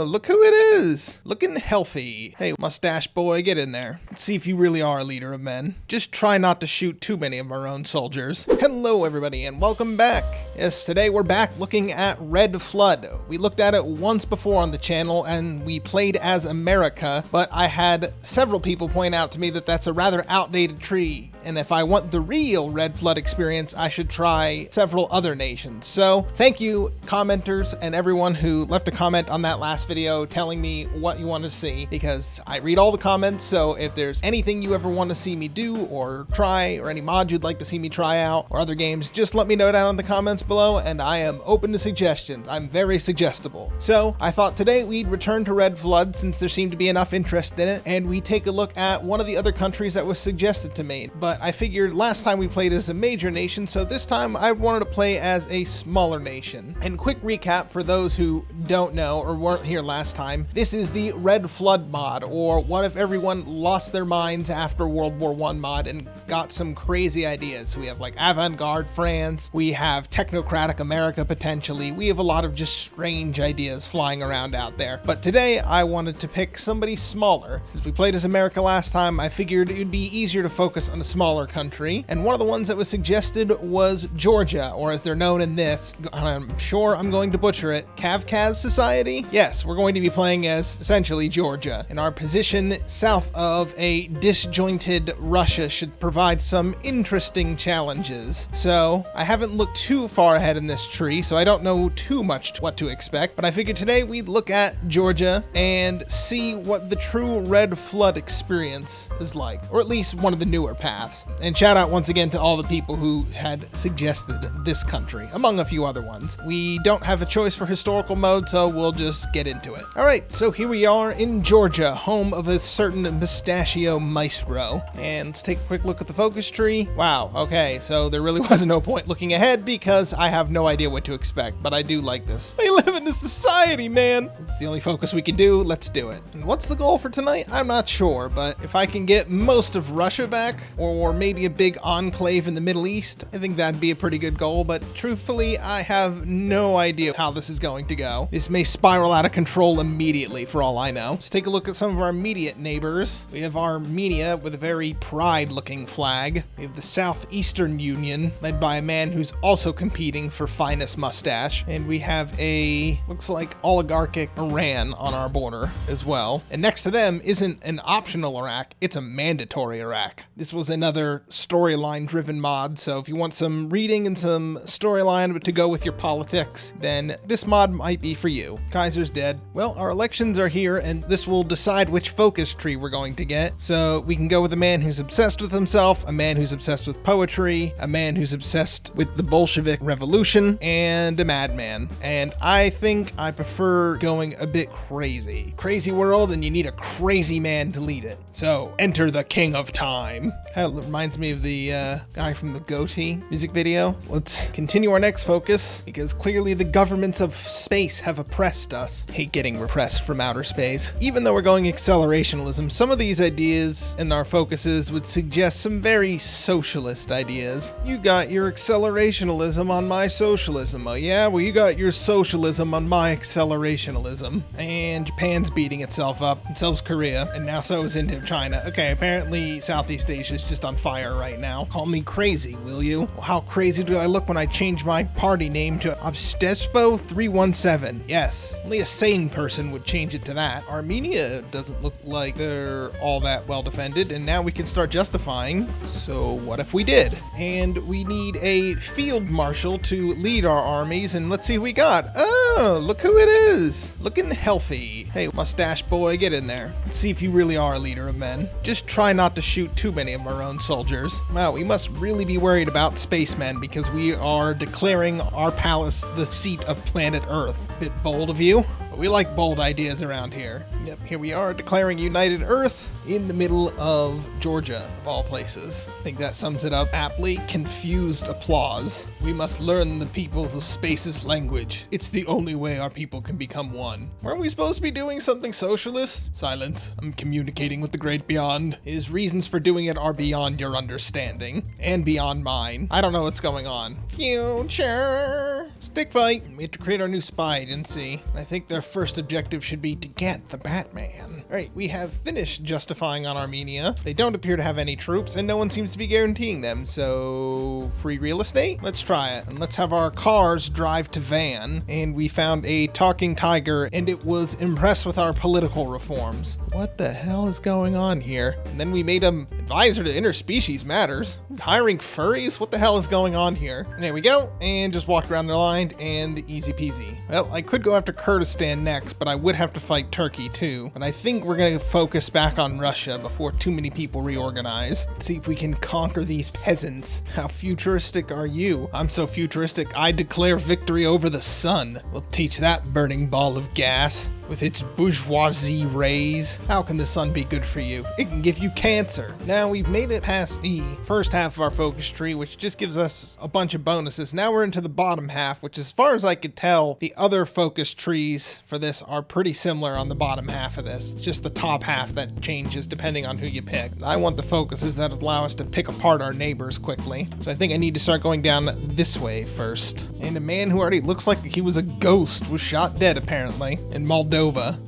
look who it is! Looking healthy. Hey, mustache boy, get in there. Let's see if you really are a leader of men. Just try not to shoot too many of our own soldiers. Hello, everybody, and welcome back. Yes, today we're back looking at Red Flood. We looked at it once before on the channel, and we played as America, but I had several people point out to me that that's a rather outdated tree, and if I want the real Red Flood experience, I should try several other nations. So, thank you, commenters, and everyone who left a comment on that last video telling me what you want to see, because I read all the comments, so if there's anything you ever want to see me do or try, or any mod you'd like to see me try out, or other games, just let me know down in the comments below, and I am open to suggestions. I'm very suggestible. So, I thought today we'd return to Red Flood since there seemed to be enough interest in it, and we take a look at one of the other countries that was suggested to me. But I figured last time we played as a major nation, so this time I wanted to play as a smaller nation. And quick recap for those who don't know or weren't here last time, this is the Red Flood mod, or what if everyone lost their minds after World War I mod and got some crazy ideas. So we have like avant-garde France, we have technocratic America potentially, we have a lot of just strange ideas flying around out there. But today I wanted to pick somebody smaller. Since we played as America last time, I figured it would be easier to focus on a smaller country, and one of the ones that was suggested was Georgia, or as they're known in this, and I'm sure I'm going to butcher it, Kavkaz Society? Yes, we're going to be playing as essentially Georgia, and our position south of a disjointed Russia should provide some interesting challenges. So I haven't looked too far ahead in this tree, so I don't know too much what to expect, but I figured today we'd look at Georgia and see what the true Red Flood experience is like, or at least one of the newer paths. And shout out once again to all the people who had suggested this country, among a few other ones. We don't have a choice for historical mode, so we'll just get into it. Alright, so here we are in Georgia, home of a certain mustachio maestro. And let's take a quick look at the focus tree. Wow, okay, so there really was no point looking ahead because I have no idea what to expect, but I do like this. We live in a society, man! It's the only focus we can do, let's do it. And what's the goal for tonight? I'm not sure, but if I can get most of Russia back, or maybe a big enclave in the Middle East, I think that'd be a pretty good goal, but truthfully, I have no idea how this is going to go. This may spiral out of control immediately, for all I know. Let's take a look at some of our immediate neighbors. We have Armenia with a very pride-looking flag. We have the Southeastern Union, led by a man who's also competing for finest mustache. And we have a, looks like oligarchic Iran on our border as well. And next to them isn't an optional Iraq, it's a mandatory Iraq. This was another storyline-driven mod, so if you want some reading and some storyline to go with your politics, then this mod might be for you. Kaiser's dead. Well, our elections are here, and this will decide which focus tree we're going to get. So we can go with a man who's obsessed with himself, a man who's obsessed with poetry, a man who's obsessed with the Bolshevik Revolution, and a madman. And I think I prefer going a bit crazy. Crazy world, and you need a crazy man to lead it. So enter the King of Time. That reminds me of the guy from the Goatee music video. Let's continue our next focus, because clearly the governments of space have oppressed us. Hate getting repressed from outer space. Even though we're going accelerationalism, some of these ideas in our focuses would suggest some very socialist ideas. You got your accelerationalism on my socialism. Oh yeah? Well, you got your socialism on my accelerationalism. And Japan's beating itself up, and so's Korea, and now so is Indochina. Okay, apparently Southeast Asia is just on fire right now. Call me crazy, will you? Well, how crazy do I look when I change my party name to Obstespo 317? Yes, only a sane person would change it to that. Armenia doesn't look like they're all that well defended, and now we can start justifying. So what if we did? And we need a field marshal to lead our armies, and let's see who we got. Oh, look who it is! Looking healthy. Hey, mustache boy, get in there. Let's see if you really are a leader of men. Just try not to shoot too many of our own soldiers. Wow, we must really be worried about spacemen because we are declaring our palace the seat of planet Earth. Bit bold of you, but we like bold ideas around here. Yep, here we are declaring United Earth. in the middle of Georgia, of all places. I think that sums it up aptly. Confused applause. We must learn the peoples of space's language. It's the only way our people can become one. Weren't we supposed to be doing something socialist? Silence. I'm communicating with the great beyond. His reasons for doing it are beyond your understanding. And beyond mine. I don't know what's going on. Future. Stick fight. We have to create our new spy agency. I think their first objective should be to get the Batman. Alright, we have finished justifying on Armenia. They don't appear to have any troops, and no one seems to be guaranteeing them, so free real estate? Let's try it. And let's have our cars drive to Van. And we found a talking tiger, and it was impressed with our political reforms. What the hell is going on here? And then we made him advisor to interspecies matters. Hiring furries? What the hell is going on here? There we go, and just walked around the line, and easy peasy. Well, I could go after Kurdistan next, but I would have to fight Turkey too. But I think we're gonna focus back on Russia before too many people reorganize. Let's see if we can conquer these peasants. How futuristic are you? I'm so futuristic, I declare victory over the sun. We'll teach that burning ball of gas with its bourgeoisie rays. How can the sun be good for you? It can give you cancer. Now we've made it past the first half of our focus tree, which just gives us a bunch of bonuses. Now we're into the bottom half, which as far as I could tell, the other focus trees for this are pretty similar on the bottom half of this. It's just the top half that changes depending on who you pick. I want the focuses that allow us to pick apart our neighbors quickly. So I think I need to start going down this way first. And a man who already looks like he was a ghost was shot dead apparently in Moldova.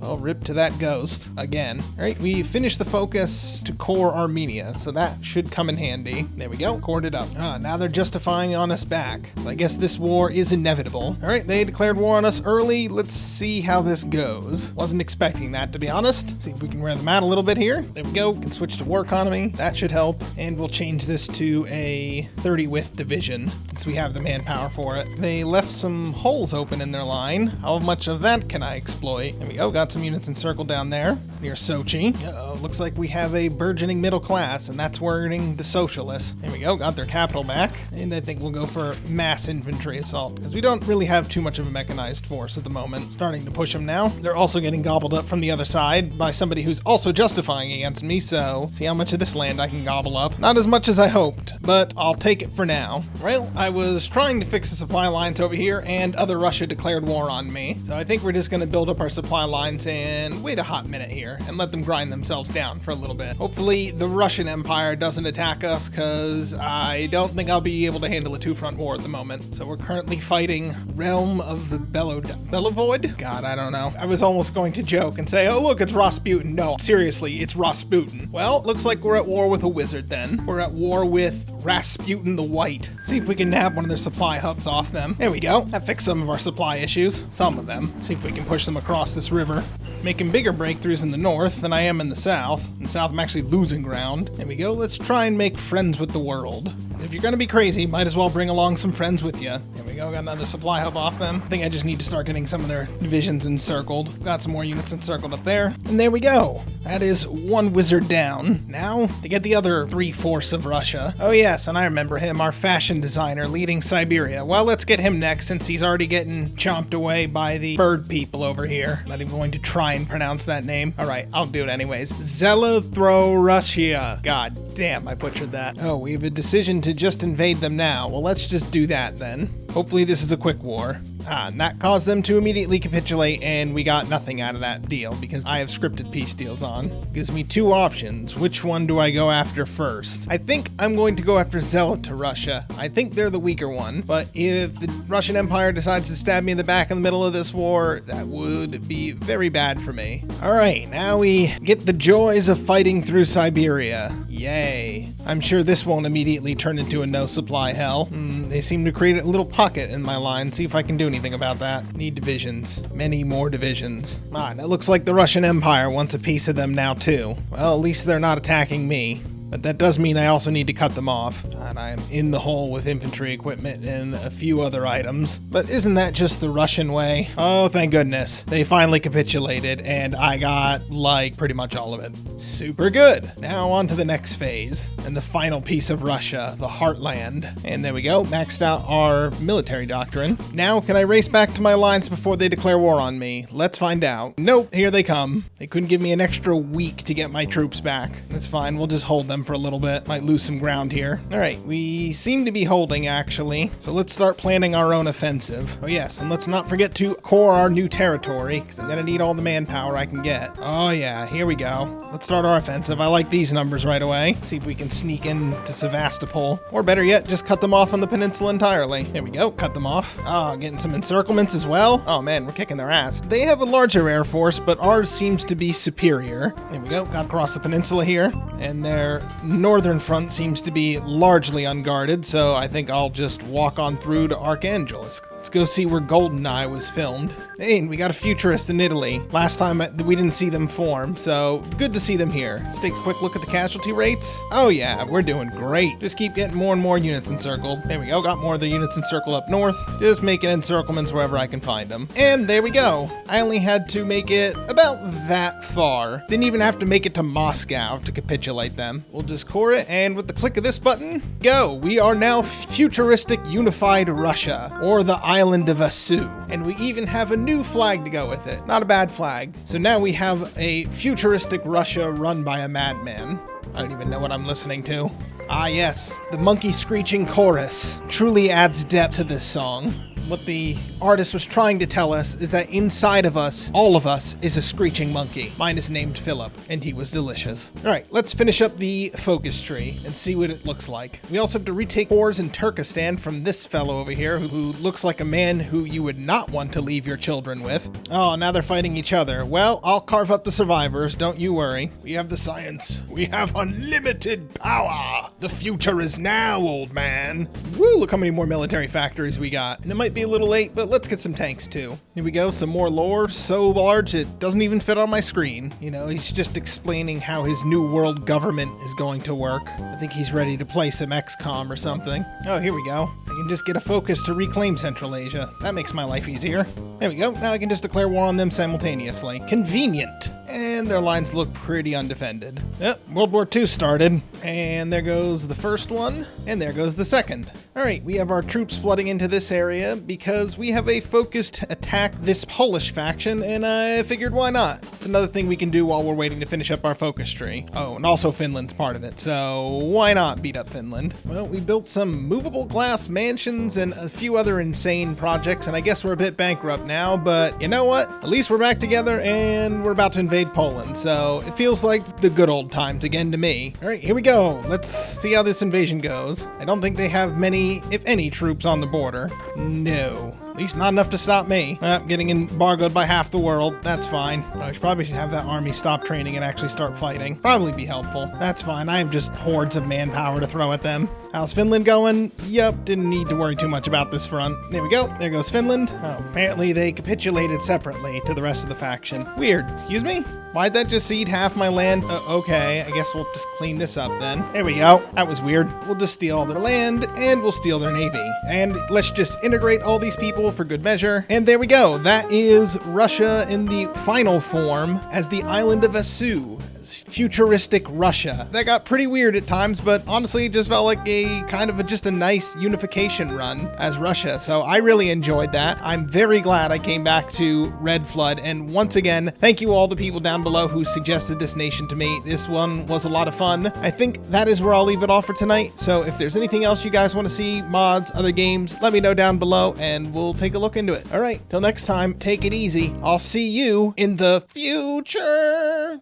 Well, rip to that ghost again. All right, we finished the focus to core Armenia, so that should come in handy. There we go, cored it up. Now they're justifying on us back. So I guess this war is inevitable. All right, they declared war on us early. Let's see how this goes. Wasn't expecting that, to be honest. See if we can wear them out a little bit here. There we go, can switch to war economy. That should help. And we'll change this to a 30 width division, since we have the manpower for it. They left some holes open in their line. How much of that can I exploit? There we go, got some units encircled down there near Sochi. Looks like we have a burgeoning middle class, and that's warning the socialists. There we go, got their capital back. And I think we'll go for mass infantry assault, because we don't really have too much of a mechanized force at the moment. Starting to push them now. They're also getting gobbled up from the other side by somebody who's also justifying against me, so see how much of this land I can gobble up. Not as much as I hoped, but I'll take it for now. Well, I was trying to fix the supply lines over here, and other Russia declared war on me. So I think we're just going to build up our supply lines and wait a hot minute here and let them grind themselves down for a little bit. Hopefully the Russian Empire doesn't attack us, because I don't think I'll be able to handle a two-front war at the moment. So we're currently fighting Realm of the Belovoid? God, I don't know. I was almost going to joke and say, oh look, it's Rasputin. No, seriously, it's Rasputin. Well, looks like we're at war with a wizard then. We're at war with Rasputin the White. See if we can nab one of their supply hubs off them. There we go. That fixed some of our supply issues. Some of them. See if we can push them across this river. Making bigger breakthroughs in the north than I am in the south. In the south, I'm actually losing ground. There we go. Let's try and make friends with the world. If you're gonna be crazy, might as well bring along some friends with you. There we go, got another supply hub off them. I think I just need to start getting some of their divisions encircled. Got some more units encircled up there. And there we go. That is one wizard down. Now, to get the other 3/4 of Russia. Oh yes, and I remember him, our fashion designer leading Siberia. Well, let's get him next, since he's already getting chomped away by the bird people over here. Not even going to try and pronounce that name. All right, I'll do it anyways. Zelothrorussia. God damn, I butchered that. Oh, we have a decision to just invade them now. Well, let's just do that then. Hopefully this is a quick war. And that caused them to immediately capitulate, and we got nothing out of that deal because I have scripted peace deals on. Gives me two options. Which one do I go after first? I think I'm going to go after Zelothrorussia. I think they're the weaker one, but if the Russian Empire decides to stab me in the back in the middle of this war, that would be very bad for me. All right, now we get the joys of fighting through Siberia. Yay. I'm sure this won't immediately turn into a no supply hell. They seem to create a little pocket in my line. See if I can do anything about that. Need divisions. Many more divisions. It looks like the Russian Empire wants a piece of them now too. Well, at least they're not attacking me. But that does mean I also need to cut them off. And I am in the hole with infantry equipment and a few other items. But isn't that just the Russian way? Oh, thank goodness. They finally capitulated and I got, like, pretty much all of it. Super good. Now on to the next phase and the final piece of Russia, the Heartland. And there we go, maxed out our military doctrine. Now, can I race back to my lines before they declare war on me? Let's find out. Nope, here they come. They couldn't give me an extra week to get my troops back. That's fine, we'll just hold them for a little bit. Might lose some ground here. All right, we seem to be holding, actually. So let's start planning our own offensive. Oh yes, and let's not forget to core our new territory, because I'm gonna need all the manpower I can get. Oh yeah, here we go. Let's start our offensive. I like these numbers right away. See if we can sneak into Sevastopol. Or better yet, just cut them off on the peninsula entirely. There we go, cut them off. Oh, getting some encirclements as well. Oh man, we're kicking their ass. They have a larger air force, but ours seems to be superior. There we go, got across the peninsula here. And their northern front seems to be largely unguarded, so I think I'll just walk on through to Archangelisk. Let's go see where GoldenEye was filmed. Hey, and we got a futurist in Italy. Last time we didn't see them form, so good to see them here. Let's take a quick look at the casualty rates. Oh yeah, we're doing great. Just keep getting more and more units encircled. There we go, got more of the units encircled up north. Just making encirclements wherever I can find them. And there we go. I only had to make it about that far. Didn't even have to make it to Moscow to capitulate them. We'll just core it, and with the click of this button, go. We are now futuristic unified Russia, or the island of Asu. And we even have a new flag to go with it. Not a bad flag. So now we have a futuristic Russia run by a madman. I don't even know what I'm listening to. Ah yes, the monkey screeching chorus truly adds depth to this song. What the artist was trying to tell us is that inside of us, all of us, is a screeching monkey. Mine is named Philip, and he was delicious. All right, let's finish up the focus tree and see what it looks like. We also have to retake wars in Turkestan from this fellow over here who looks like a man who you would not want to leave your children with. Oh, now they're fighting each other. Well, I'll carve up the survivors, don't you worry. We have the science. We have unlimited power. The future is now, old man. Woo, look how many more military factories we got. And it might be a little late, but let's get some tanks too. Here we go, some more lore, so large it doesn't even fit on my screen. You know, he's just explaining how his new world government is going to work. I think he's ready to play some XCOM or something. Oh, here we go. I can just get a focus to reclaim Central Asia. That makes my life easier. There we go, now I can just declare war on them simultaneously. Convenient. And their lines look pretty undefended. Yep, World War II started, and there goes the first one, and there goes the second. All right, we have our troops flooding into this area because we have a focused attack this Polish faction, and I figured why not? It's another thing we can do while we're waiting to finish up our focus tree. Oh, and also Finland's part of it, so why not beat up Finland? Well, we built some movable glass mansions and a few other insane projects, and I guess we're a bit bankrupt now, but you know what? At least we're back together, and we're about to invade Poland, so it feels like the good old times again to me. All right, here we go. Let's see how this invasion goes. I don't think they have many, if any, troops on the border. No. At least not enough to stop me. Getting embargoed by half the world. That's fine. I probably should have that army stop training and actually start fighting. Probably be helpful. That's fine. I have just hordes of manpower to throw at them. How's Finland going? Yep, didn't need to worry too much about this front. There we go. There goes Finland. Oh, apparently they capitulated separately to the rest of the faction. Weird. Excuse me? Why'd that just cede half my land? Okay, I guess we'll just clean this up then. There we go. That was weird. We'll just steal all their land, and we'll steal their navy. And let's just integrate all these people for good measure. And there we go. That is Russia in the final form as the island of Asu. Futuristic Russia. That got pretty weird at times, but honestly it just felt like a kind of just a nice unification run as Russia, so I really enjoyed that. I'm very glad I came back to Red Flood, and once again, thank you all the people down below who suggested this nation to me. This one was a lot of fun. I think that is where I'll leave it off for tonight, so if there's anything else you guys want to see, mods, other games, let me know down below and we'll take a look into it. All right, till next time, take it easy. I'll see you in the future.